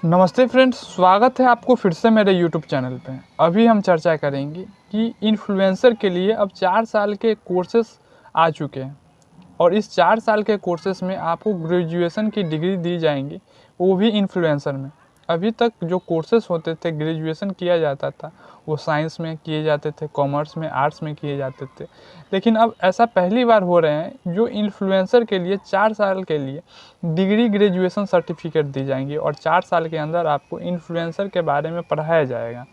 नमस्ते फ्रेंड्स, स्वागत है आपको फिर से मेरे यूट्यूब चैनल पे। अभी हम चर्चा करेंगे कि इन्फ्लुएंसर के लिए अब 4 साल के कोर्सेस आ चुके हैं और इस 4 साल के कोर्सेस में आपको ग्रेजुएशन की डिग्री दी जाएंगी, वो भी इन्फ्लुएंसर में। अभी तक जो कोर्सेस होते थे, ग्रेजुएशन किया जाता था, वो साइंस में किए जाते थे, कॉमर्स में, आर्ट्स में किए जाते थे। लेकिन अब ऐसा पहली बार हो रहे हैं जो इन्फ्लुएंसर के लिए 4 साल के लिए डिग्री ग्रेजुएशन सर्टिफिकेट दी जाएंगी और 4 साल के अंदर आपको इन्फ्लुएंसर के बारे में पढ़ाया जाएगा।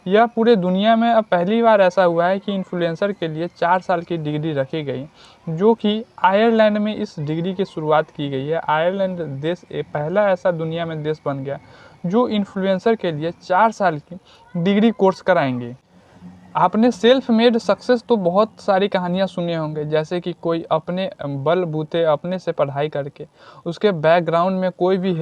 यह पूरे दुनिया में अब पहली बार ऐसा हुआ है कि इन्फ्लुएंसर के लिए 4 साल की डिग्री रखी गई, जो कि आयरलैंड में इस डिग्री की शुरुआत की गई है। आयरलैंड देश पहला ऐसा दुनिया में देश बन गया जो इन्फ्लुएंसर के लिए 4 साल की डिग्री कोर्स कराएंगे। आपने सेल्फ मेड सक्सेस तो बहुत सारी कहानियाँ सुने होंगे, जैसे कि कोई अपने बलबूते अपने से पढ़ाई करके, उसके बैकग्राउंड में कोई भी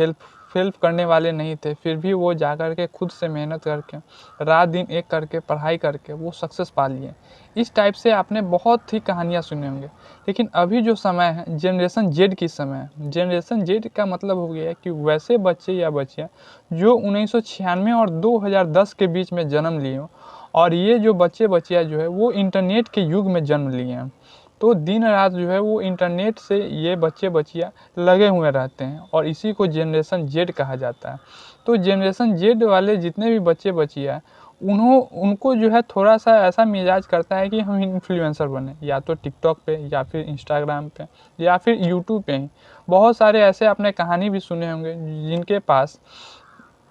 हेल्प करने वाले नहीं थे, फिर भी वो जा कर के खुद से मेहनत करके रात दिन एक करके पढ़ाई करके वो सक्सेस पा लिए। इस टाइप से आपने बहुत ही कहानियाँ सुने होंगे। लेकिन अभी जो समय है, जनरेशन जेड की समय है। जनरेशन जेड का मतलब हो गया है कि वैसे बच्चे या बच्चियाँ जो 1996 और 2010 के बीच में जन्म लिए हों, और ये जो बच्चे बच्चियाँ जो है वो इंटरनेट के युग में जन्म लिए हैं। तो दिन रात जो है वो इंटरनेट से ये बच्चे बच्चियाँ लगे हुए रहते हैं और इसी को जनरेशन जेड कहा जाता है। तो जनरेशन जेड वाले जितने भी बच्चे बच्चियाँ हैं, उनको जो है थोड़ा सा ऐसा मिजाज करता है कि हम इन्फ्लुएंसर बने, या तो टिकटॉक पे या फिर इंस्टाग्राम पे या फिर यूट्यूब पे ही। बहुत सारे ऐसे आपने कहानी भी सुने होंगे जिनके पास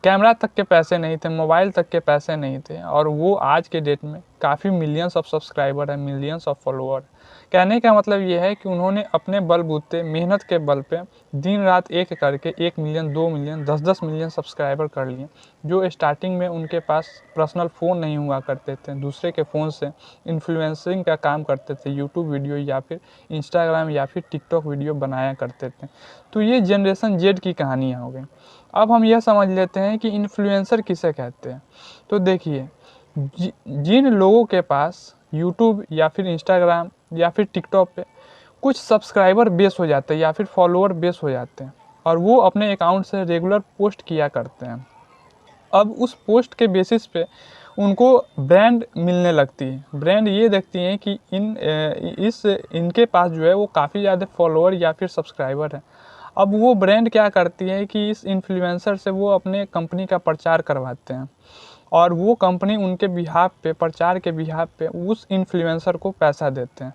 कैमरा तक के पैसे नहीं थे, मोबाइल तक के पैसे नहीं थे, और वो आज के डेट में काफ़ी मिलियंस ऑफ सब्सक्राइबर है, मिलियंस ऑफ फॉलोअर। कहने का मतलब ये है कि उन्होंने अपने बलबूते मेहनत के बल पे दिन रात एक करके 1 मिलियन, 2 मिलियन, 10-10 मिलियन सब्सक्राइबर कर लिए। जो स्टार्टिंग में उनके पास पर्सनल फ़ोन नहीं हुआ करते थे, दूसरे के फ़ोन से इन्फ्लुएंसिंग का काम करते थे, यूट्यूब वीडियो या फिर इंस्टाग्राम या फिर टिकटॉक वीडियो बनाया करते थे। तो ये जनरेशन जेड की कहानियाँ हो गई। अब हम यह समझ लेते हैं कि इन्फ्लुएंसर किसे कहते हैं। तो देखिए, जिन लोगों के पास यूट्यूब या फिर इंस्टाग्राम या फिर टिकटॉक पे कुछ सब्सक्राइबर बेस हो जाते हैं या फिर फॉलोअर बेस हो जाते हैं और वो अपने अकाउंट से रेगुलर पोस्ट किया करते हैं, अब उस पोस्ट के बेसिस पे उनको ब्रांड मिलने लगती है। ब्रांड ये देखती हैं कि इनके पास जो है वो काफ़ी ज़्यादा फॉलोअर या फिर सब्सक्राइबर है। अब वो ब्रांड क्या करती है कि इस इन्फ्लुएंसर से वो अपने कंपनी का प्रचार करवाते हैं और वो कंपनी उनके बिहाफ पे, प्रचार के बिहाफ पे उस इन्फ्लुएंसर को पैसा देते हैं।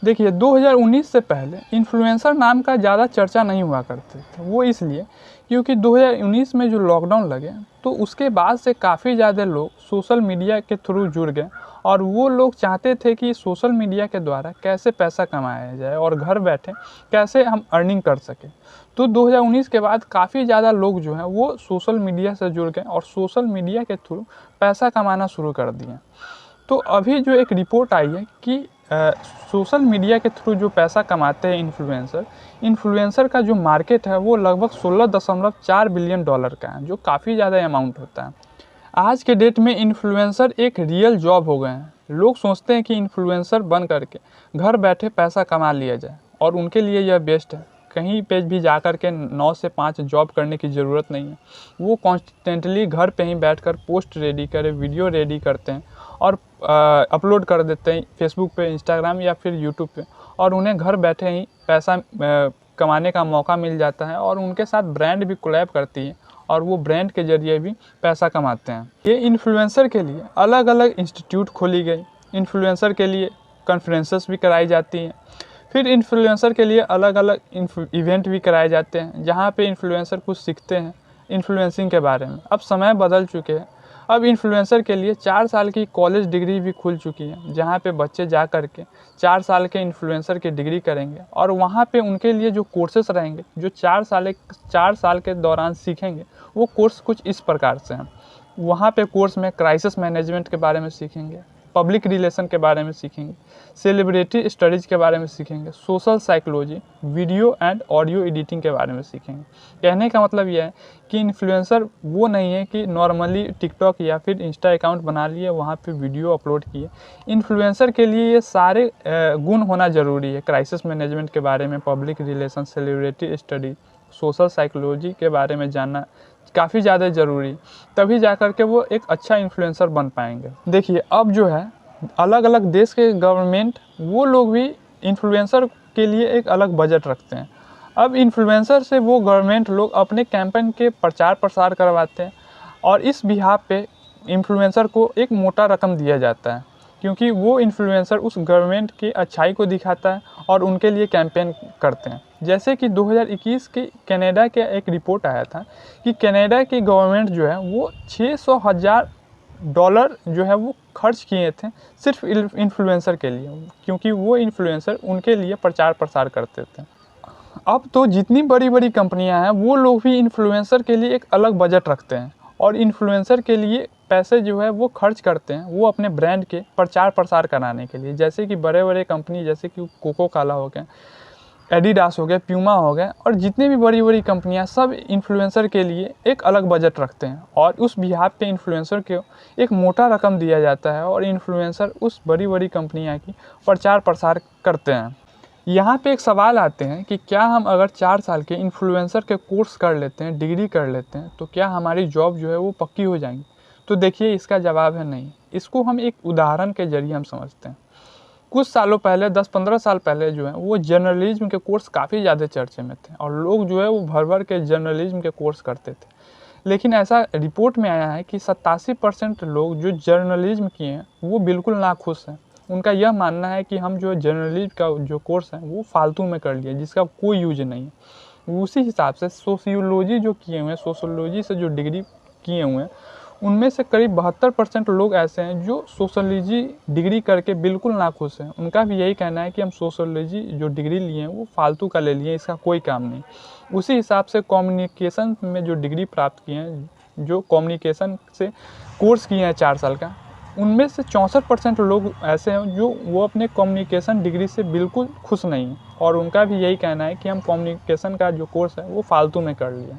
देखिए, 2019 से पहले इन्फ्लुएंसर नाम का ज़्यादा चर्चा नहीं हुआ करते थे। वो इसलिए क्योंकि 2019 में जो लॉकडाउन लगे तो उसके बाद से काफ़ी ज़्यादा लोग सोशल मीडिया के थ्रू जुड़ गए और वो लोग चाहते थे कि सोशल मीडिया के द्वारा कैसे पैसा कमाया जाए और घर बैठे कैसे हम अर्निंग कर सकें। तो 2019 के बाद काफ़ी ज़्यादा लोग जो हैं वो सोशल मीडिया से जुड़ गए और सोशल मीडिया के थ्रू पैसा कमाना शुरू कर दिए। तो अभी जो एक रिपोर्ट आई है कि सोशल मीडिया के थ्रू जो पैसा कमाते हैं इन्फ्लुएंसर का जो मार्केट है वो लगभग 16.4 बिलियन डॉलर का है, जो काफ़ी ज़्यादा अमाउंट होता है। आज के डेट में इन्फ्लुएंसर एक रियल जॉब हो गए हैं। लोग सोचते हैं कि इन्फ्लुएंसर बन करके घर बैठे पैसा कमा लिया जाए और उनके लिए यह बेस्ट है। कहीं पे भी जा कर के 9 से 5 जॉब करने की ज़रूरत नहीं है। वो कॉन्स्टेंटली घर पे ही बैठकर पोस्ट रेडी करें, वीडियो रेडी करते हैं और अपलोड कर देते हैं फेसबुक पे, इंस्टाग्राम या फिर यूट्यूब पे, और उन्हें घर बैठे ही पैसा कमाने का मौका मिल जाता है और उनके साथ ब्रांड भी कोलैब करती है और वो ब्रांड के ज़रिए भी पैसा कमाते हैं। ये इन्फ्लुएंसर के लिए अलग अलग इंस्टीट्यूट खोली गई, इन्फ्लुएंसर के लिए कॉन्फ्रेंसेस भी कराई जाती हैं, फिर इन्फ्लुएंसर के लिए अलग अलग इवेंट भी कराए जाते हैं जहाँ पे इन्फ्लुएंसर कुछ सीखते हैं इन्फ्लुएंसिंग के बारे में। अब समय बदल चुके हैं, अब इन्फ्लुएंसर के लिए 4 साल की कॉलेज डिग्री भी खुल चुकी है जहाँ पे बच्चे जा कर के 4 साल के इन्फ्लुएंसर की डिग्री करेंगे और वहाँ पे उनके लिए जो कोर्सेस रहेंगे, जो 4 साल के दौरान सीखेंगे, वो कोर्स कुछ इस प्रकार से हैं। वहाँ पे कोर्स में क्राइसिस मैनेजमेंट के बारे में सीखेंगे, पब्लिक रिलेशन के बारे में सीखेंगे, सेलिब्रिटी स्टडीज़ के बारे में सीखेंगे, social psychology, video and audio editing के बारे में सीखेंगे। कहने का मतलब यह है कि इन्फ्लुएंसर वो नहीं है कि नॉर्मली टिकटॉक या फिर इंस्टा अकाउंट बना लिए, वहाँ पे वीडियो अपलोड किए। इन्फ्लुएंसर के लिए ये सारे गुण होना ज़रूरी है। क्राइसिस मैनेजमेंट के बारे में, public relation, celebrity study, social psychology के बारे में जानना काफ़ी ज़्यादा ज़रूरी, तभी जा कर के वो एक अच्छा इन्फ्लुएंसर बन पाएंगे। देखिए अब जो है अलग अलग देश के गवर्नमेंट वो लोग भी इन्फ्लुएंसर के लिए एक अलग बजट रखते हैं। अब इन्फ्लुएंसर से वो गवर्नमेंट लोग अपने कैंपेन के प्रचार प्रसार करवाते हैं और इस बिहाफ पे इन्फ्लुएंसर को एक मोटा रकम दिया जाता है, क्योंकि वो इन्फ्लुएंसर उस गवर्नमेंट की अच्छाई को दिखाता है और उनके लिए कैंपेन करते हैं। जैसे कि 2021 के कनाडा के एक रिपोर्ट आया था कि कनाडा की गवर्नमेंट जो है वो $600,000 जो है वो खर्च किए थे सिर्फ इन्फ्लुएंसर के लिए, क्योंकि वो इन्फ्लुएंसर उनके लिए प्रचार प्रसार करते थे। अब तो जितनी बड़ी बड़ी कंपनियां हैं वो लोग भी इन्फ्लुएंसर के लिए एक अलग बजट रखते हैं और इन्फ्लुएंसर के लिए पैसे जो है वो खर्च करते हैं वो अपने ब्रांड के प्रचार प्रसार कराने के लिए। जैसे कि बड़े बड़े कंपनी जैसे कि कोको कोला हो गया, एडिडास हो गया, प्यूमा हो गया और जितनी भी बड़ी बड़ी कंपनियां सब इन्फ्लुएंसर के लिए एक अलग बजट रखते हैं और उस बिहाफ पे इन्फ्लुएंसर को एक मोटा रकम दिया जाता है और इन्फ्लुएंसर उस बड़ी बड़ी कंपनियां की प्रचार प्रसार करते हैं। यहाँ पे एक सवाल आते हैं कि क्या हम अगर 4 साल के इन्फ्लुएंसर के कोर्स कर लेते हैं, डिग्री कर लेते हैं, तो क्या हमारी जॉब जो है वो पक्की हो जाएंगी? तो देखिए इसका जवाब है नहीं। इसको हम एक उदाहरण के जरिए हम समझते हैं। कुछ सालों पहले 10-15 साल पहले जो है वो जर्नलिज्म के कोर्स काफ़ी ज़्यादा चर्चे में थे और लोग जो है वो भर भर के जर्नलिज्म के कोर्स करते थे। लेकिन ऐसा रिपोर्ट में आया है कि 87% लोग जो जर्नलिज्म किए हैं वो बिल्कुल नाखुश हैं। उनका यह मानना है कि हम जो जर्नलिज्म का जो कोर्स है वो फालतू में कर लिए, जिसका कोई यूज नहीं है। उसी हिसाब से सोशियोलॉजी जो किए हुए हैं, सोशियोलॉजी से जो डिग्री किए हुए हैं, उनमें से करीब 72% लोग ऐसे हैं जो सोशियोलॉजी डिग्री करके बिल्कुल नाखुश हैं। उनका भी यही कहना है कि हम सोशियोलॉजी जो डिग्री लिए हैं वो फालतू का ले लिए, इसका कोई काम नहीं। उसी हिसाब से कम्युनिकेशन में जो डिग्री प्राप्त किए हैं, जो कम्युनिकेशन से कोर्स किए हैं 4 साल का, उनमें से 64% लोग ऐसे हैं जो वो अपने कम्युनिकेशन डिग्री से बिल्कुल खुश नहीं हैं और उनका भी यही कहना है कि हम कम्युनिकेशन का जो कोर्स है वो फालतू में कर लिए।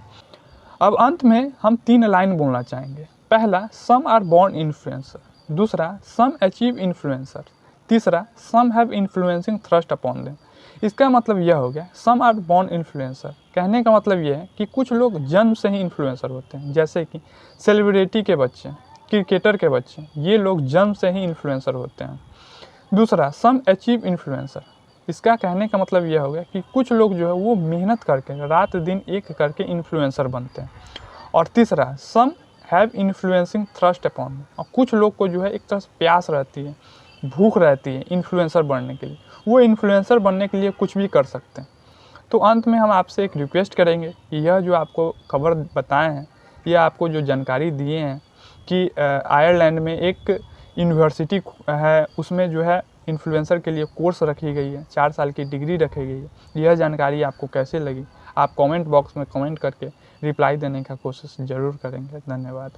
अब अंत में हम 3 लाइन बोलना चाहेंगे। पहला, सम आर बॉर्न इन्फ्लुएंसर। दूसरा, सम अचीव इन्फ्लुएंसर। तीसरा, some have influencing thrust upon them. इसका मतलब यह हो गया सम आर बॉर्न इन्फ्लुएंसर। कहने का मतलब यह है कि कुछ लोग जन्म से ही इन्फ्लुएंसर होते हैं, जैसे कि सेलिब्रिटी के बच्चे, क्रिकेटर के बच्चे, ये लोग जन्म से ही इन्फ्लुएंसर होते हैं। दूसरा, सम अचीव इन्फ्लुएंसर। इसका कहने का मतलब यह हो गया कि कुछ लोग जो है वो मेहनत करके रात दिन एक करके इन्फ्लुएंसर बनते हैं। और तीसरा, some have influencing thrust upon. और कुछ लोग को जो है एक तरह से प्यास रहती है, भूख रहती है इन्फ्लुएंसर बनने के लिए, वो इन्फ्लुएंसर बनने के लिए कुछ भी कर सकते हैं। तो अंत में हम आपसे एक रिक्वेस्ट करेंगे कि यह जो आपको खबर बताए हैं, यह आपको जो जानकारी दिए हैं कि आयरलैंड में एक यूनिवर्सिटी है, उसमें जो है इन्फ्लुएंसर के लिए कोर्स रखी गई है, 4 साल की डिग्री रखी गई है। यह जानकारी आपको कैसे लगी, आप कमेंट बॉक्स में कमेंट करके रिप्लाई देने का कोशिश ज़रूर करेंगे। धन्यवाद।